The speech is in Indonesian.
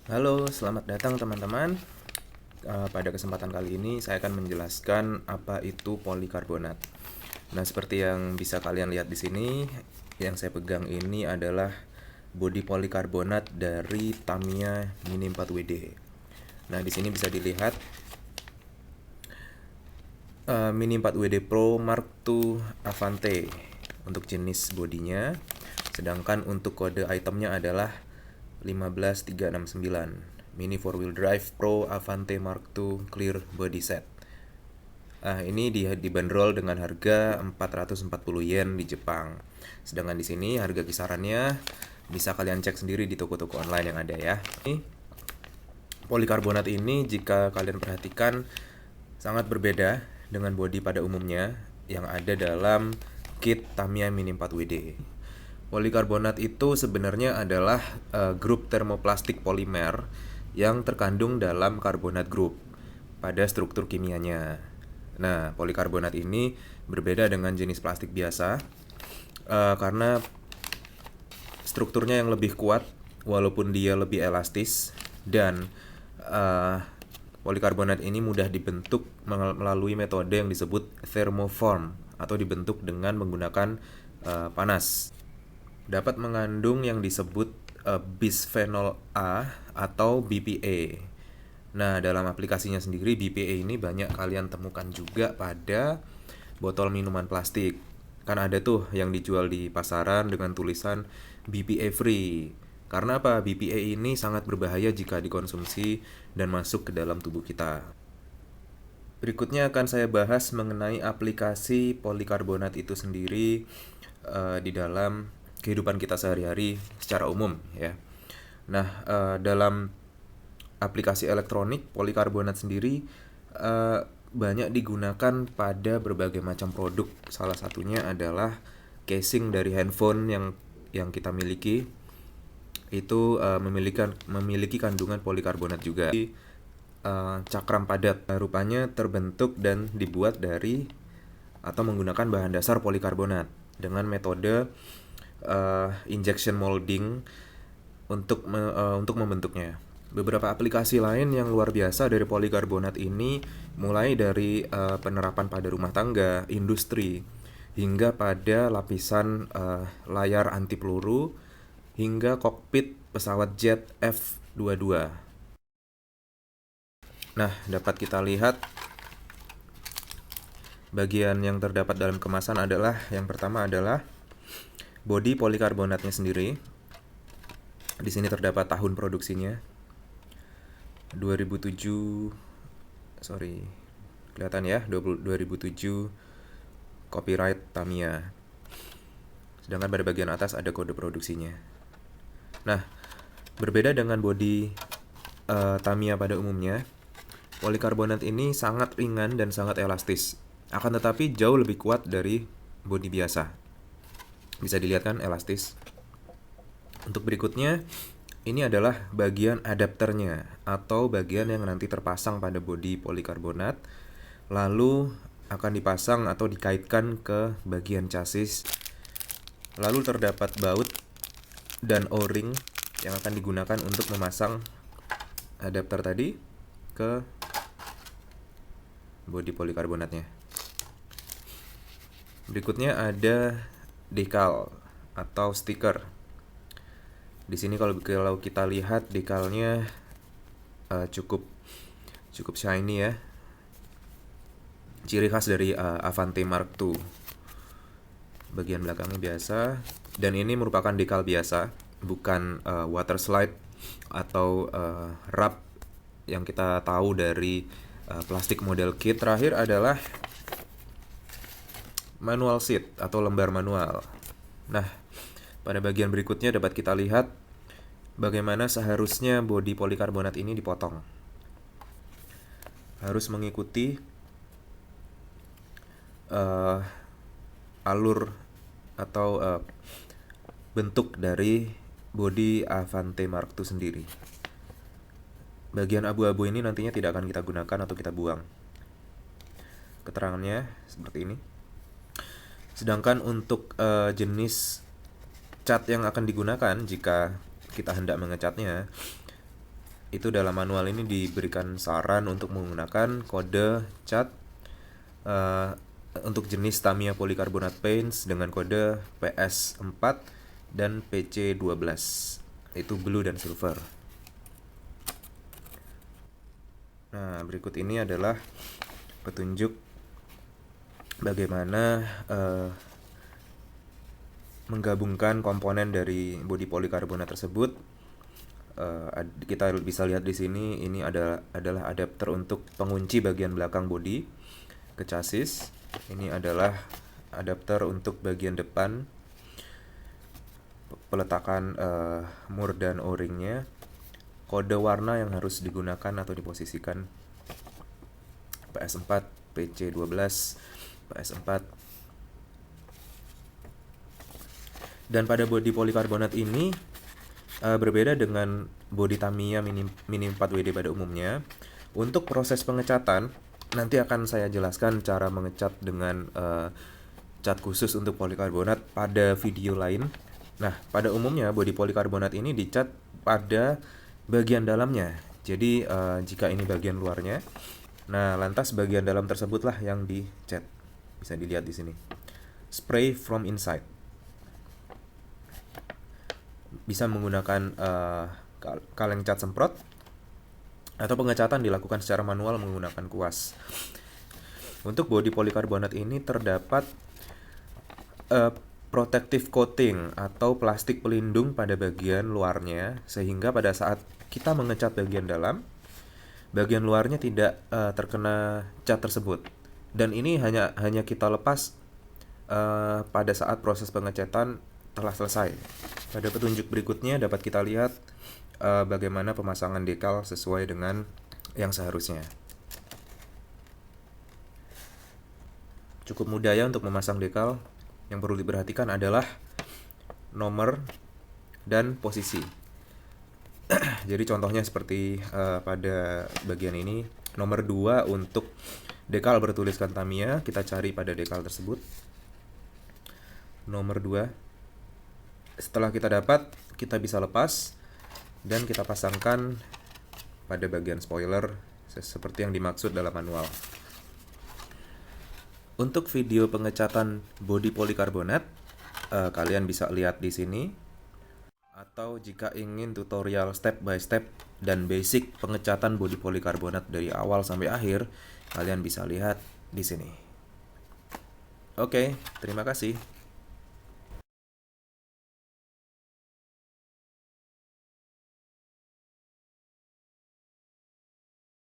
Halo, selamat datang teman-teman. Pada kesempatan kali ini saya akan menjelaskan apa itu polikarbonat. Nah, seperti yang bisa kalian lihat di sini, yang saya pegang ini adalah bodi polikarbonat dari Tamiya Mini 4WD. Nah, di sini bisa dilihat Mini 4WD Pro Mark II Avante untuk jenis bodinya. Sedangkan untuk kode itemnya adalah 15369 Mini 4 Wheel Drive Pro Avante Mark II Clear Body Set. Ini dibanderol dengan harga 440 yen di Jepang. Sedangkan di sini harga kisarannya bisa kalian cek sendiri di toko-toko online yang ada ya. Ini polikarbonat ini jika kalian perhatikan sangat berbeda dengan bodi pada umumnya yang ada dalam kit Tamiya Mini 4WD. Polikarbonat itu sebenarnya adalah grup termoplastik polimer yang terkandung dalam karbonat grup pada struktur kimianya. Nah, polikarbonat ini berbeda dengan jenis plastik biasa karena strukturnya yang lebih kuat walaupun dia lebih elastis dan uh, polikarbonat ini mudah dibentuk melalui metode yang disebut thermoform atau dibentuk dengan menggunakan panas. Dapat mengandung yang disebut bisphenol A atau BPA. Nah, dalam aplikasinya sendiri BPA ini banyak kalian temukan juga pada botol minuman plastik. Kan ada tuh yang dijual di pasaran dengan tulisan BPA free. Karena apa? BPA ini sangat berbahaya jika dikonsumsi dan masuk ke dalam tubuh kita. Berikutnya akan saya bahas mengenai aplikasi polikarbonat itu sendiri di dalam kehidupan kita sehari-hari secara umum ya. Nah, dalam aplikasi elektronik polikarbonat sendiri banyak digunakan pada berbagai macam produk. Salah satunya adalah casing dari handphone yang kita miliki itu memiliki kandungan polikarbonat juga. Cakram padat rupanya terbentuk dan dibuat dari atau menggunakan bahan dasar polikarbonat dengan metode injection molding untuk membentuknya. Beberapa aplikasi lain yang luar biasa dari polikarbonat ini mulai dari penerapan pada rumah tangga, industri, hingga pada lapisan layar anti peluru, hingga kokpit pesawat jet F-22. Nah, dapat kita lihat bagian yang terdapat dalam kemasan adalah yang pertama adalah bodi polikarbonatnya sendiri. Di sini terdapat tahun produksinya 2007, sorry, kelihatan ya 2007, copyright Tamiya. Sedangkan pada bagian atas ada kode produksinya. Nah, berbeda dengan bodi Tamiya pada umumnya, polikarbonat ini sangat ringan dan sangat elastis. Akan tetapi jauh lebih kuat dari bodi biasa. Bisa dilihat kan elastis. Untuk berikutnya, ini adalah bagian adapternya atau bagian yang nanti terpasang pada bodi polikarbonat, lalu akan dipasang atau dikaitkan ke bagian chassis. Lalu terdapat baut dan O-ring yang akan digunakan untuk memasang adapter tadi ke bodi polikarbonatnya. Berikutnya ada decal atau stiker. Di sini kalau kita lihat dekalnya cukup shiny ya. Ciri khas dari Avante Mark II. Bagian belakangnya biasa dan ini merupakan dekal biasa, bukan water slide atau wrap yang kita tahu dari plastik model kit. Terakhir adalah manual sheet atau lembar manual. Nah, pada bagian berikutnya dapat kita lihat bagaimana seharusnya bodi polikarbonat ini dipotong. Harus mengikuti alur atau bentuk dari bodi Avante Mark II sendiri. Bagian abu-abu ini nantinya tidak akan kita gunakan atau kita buang. Keterangannya seperti ini. Sedangkan untuk jenis cat yang akan digunakan jika kita hendak mengecatnya, itu dalam manual ini diberikan saran untuk menggunakan kode cat untuk jenis Tamiya polikarbonat paints dengan kode PS4 dan PC12. Itu blue dan silver. Nah, berikut ini adalah petunjuk bagaimana menggabungkan komponen dari bodi polikarbonat tersebut. Kita bisa lihat di sini, ini adalah adapter untuk pengunci bagian belakang bodi ke chassis. Ini adalah adapter untuk bagian depan, peletakan mur dan o-ringnya, kode warna yang harus digunakan atau diposisikan, PS4, PC12, PS4. Dan pada bodi polikarbonat ini berbeda dengan bodi Tamiya Mini 4WD pada umumnya. Untuk proses pengecatan, nanti akan saya jelaskan cara mengecat dengan cat khusus untuk polikarbonat pada video lain. Nah, pada umumnya bodi polikarbonat ini dicat pada bagian dalamnya. Jadi jika ini bagian luarnya, nah lantas bagian dalam tersebutlah yang dicat. Bisa dilihat di sini. Spray from inside. Bisa menggunakan kaleng cat semprot atau pengecatan dilakukan secara manual menggunakan kuas. Untuk bodi polikarbonat ini terdapat protective coating atau plastik pelindung pada bagian luarnya, sehingga pada saat kita mengecat bagian dalam, bagian luarnya tidak terkena cat tersebut. Dan ini hanya kita lepas pada saat proses pengecatan telah selesai. Pada petunjuk berikutnya dapat kita lihat bagaimana pemasangan dekal sesuai dengan yang seharusnya. Cukup mudah ya untuk memasang dekal. Yang perlu diperhatikan adalah nomor dan posisi. Jadi contohnya seperti pada bagian ini, nomor 2 untuk dekal bertuliskan Tamiya, kita cari pada dekal tersebut. Nomor 2. Setelah kita dapat, kita bisa lepas dan kita pasangkan pada bagian spoiler seperti yang dimaksud dalam manual. Untuk video pengecatan bodi polikarbonat, kalian bisa lihat di sini. Atau jika ingin tutorial step by step dan basic pengecatan bodi polikarbonat dari awal sampai akhir, kalian bisa lihat di sini. Oke, terima kasih.